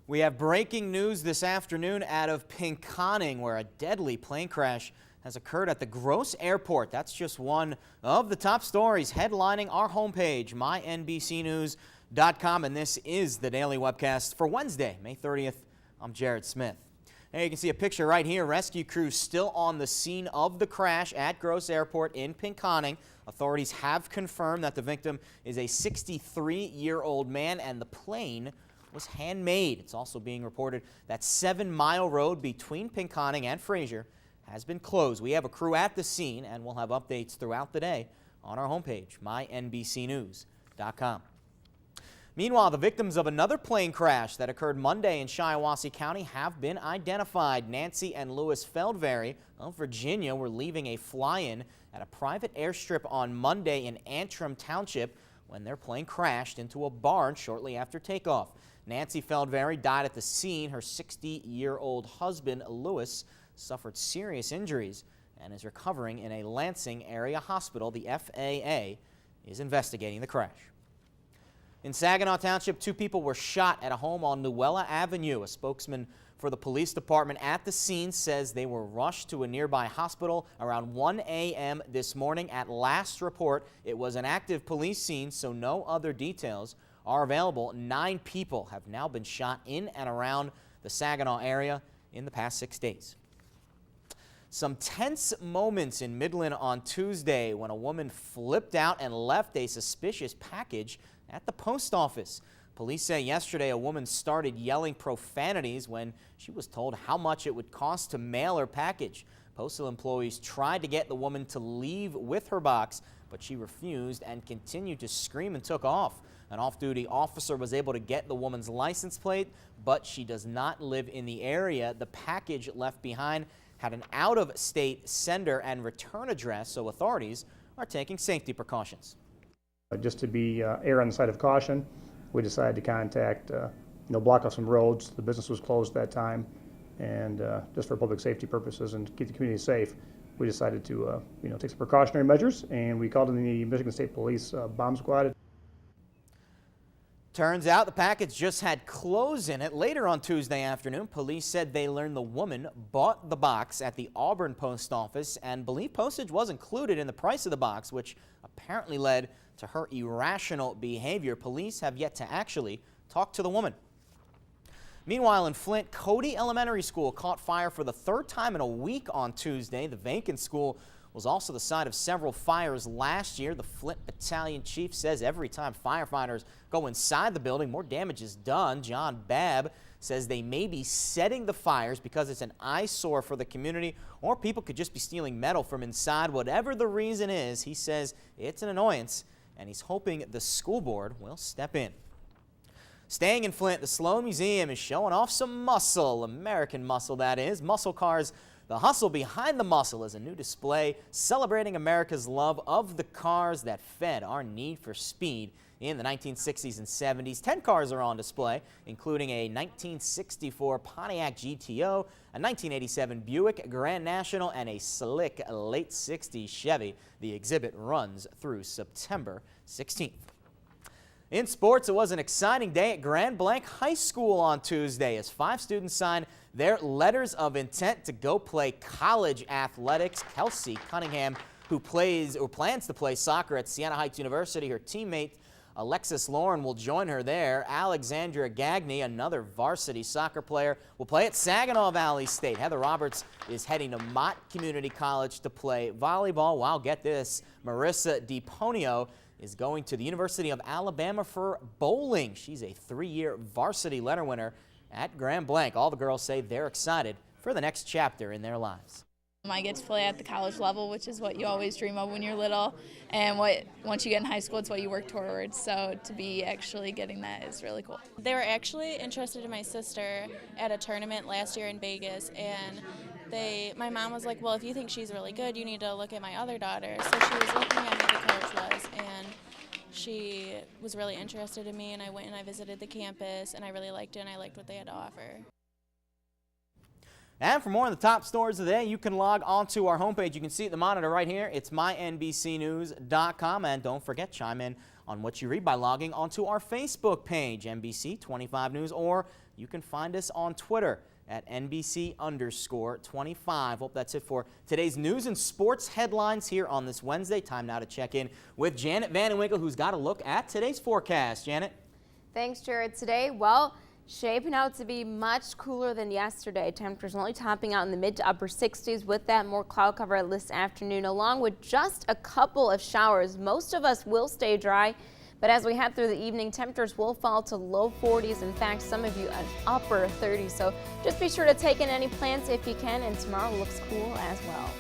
We have breaking news this afternoon out of Piconning, where a deadly plane crash has occurred at the Gross Airport. That's just one of the top stories headlining our homepage, mynbcnews.com, and this is the Daily Webcast for Wednesday, May 30th. I'm Jared Smith. Now you can see a picture right here. Rescue crews still on the scene of the crash at Gross Airport in Piconning. Authorities have confirmed that the victim is a 63-year-old man and the plane was handmade. It's also being reported that 7 Mile Road between Piconning and Fraser has been closed. We have a crew at the scene and we'll have updates throughout the day on our homepage, mynbcnews.com. Meanwhile, the victims of another plane crash that occurred Monday in Shiawassee County have been identified. Nancy and Louis Feldberry of Virginia were leaving a fly-in at a private airstrip on Monday in Antrim Township when their plane crashed into a barn shortly after takeoff. Nancy Feldberry died at the scene. Her 60-year-old husband, Louis, suffered serious injuries and is recovering in a Lansing area hospital. The FAA is investigating the crash. In Saginaw Township, 2 people were shot at a home on LUELLA Avenue. A spokesman for the police department at the scene says they were rushed to a nearby hospital around 1 a.m. this morning. At last report, it was an active police scene, so no other details are available. 9 people have now been shot in and around the Saginaw area in the past 6 days. Some tense moments in Midland on Tuesday when a woman flipped out and left a suspicious package at the post office. Police say yesterday a woman started yelling profanities when she was told how much it would cost to mail her package. Postal employees tried to get the woman to leave with her box, but she refused and continued to scream and took off. An off-duty officer was able to get the woman's license plate, but she does not live in the area. The package left behind had an out-of-state sender and return address, so authorities are taking safety precautions. Just to be err on the side of caution, we decided to contact, block off some roads. The business was closed that time, and just for public safety purposes and to keep the community safe, we decided to, take some precautionary measures, and we called in the Michigan State Police bomb squad. Turns out the package just had clothes in it. Later on Tuesday afternoon, police said they learned the woman bought the box at the Auburn post office and believed postage was included in the price of the box, which apparently led to her irrational behavior. Police have yet to actually talk to the woman. Meanwhile, in Flint, CODY Elementary School caught fire for the 3rd time in a week on Tuesday. The vacant school was also the site of several fires last year. The Flint Battalion Chief says every time firefighters go inside the building, more damage is done. John Babb says they may be setting the fires because it's an eyesore for the community, or people could just be stealing metal from inside. Whatever the reason is, he says it's an annoyance, and he's hoping the school board will step in. Staying in Flint, the Sloan Museum is showing off some muscle, American muscle that is. Muscle cars. The hustle behind the muscle is a new display celebrating America's love of the cars that fed our need for speed in the 1960s and 70s. 10 cars are on display, including a 1964 Pontiac GTO, a 1987 Buick Grand National, and a slick late 60s Chevy. The exhibit runs through September 16th. In sports, it was an exciting day at Grand Blanc High School on Tuesday as 5 students signed their letters of intent to go play college athletics. Kelsey Cunningham, who plans to play soccer at Siena Heights University, her teammate Alexis Lauren will join her there. Alexandra Gagny, another varsity soccer player, will play at Saginaw Valley State. Heather Roberts is heading to Mott Community College to play volleyball, while, get this, Marissa DiPonio is going to the University of Alabama for bowling. She's a 3-year varsity letter winner at Grand Blanc. All the girls say they're excited for the next chapter in their lives. I get to play at the college level, which is what you always dream of when you're little, and once you get in high school, it's what you work towards. So to be actually getting that is really cool. They were actually interested in my sister at a tournament last year in Vegas, and my mom was like, well, if you think she's really good, you need to look at my other daughter. So she was looking at who the coach was, and she was really interested in me, and I went and I visited the campus, and I really liked it, and I liked what they had to offer. And for more on the top stories of the day, you can log on to our homepage. You can see it, the monitor right here. It's mynbcnews.com. And don't forget, chime in on what you read by logging onto our Facebook page, NBC 25 News, or you can find us on Twitter at NBC_25. Hope that's it for today's news and sports headlines here on this Wednesday. Time now to check in with Janet Van Winkle, who's got a look at today's forecast. Janet? Thanks, Jared. Today, well, shaping out to be much cooler than yesterday. Temperatures only topping out in the mid to upper 60s with that more cloud cover this afternoon, along with just a couple of showers. Most of us will stay dry, but as we head through the evening, temperatures will fall to low 40s. In fact, some of you an upper 30s. So just be sure to take in any plants if you can, and tomorrow looks cool as well.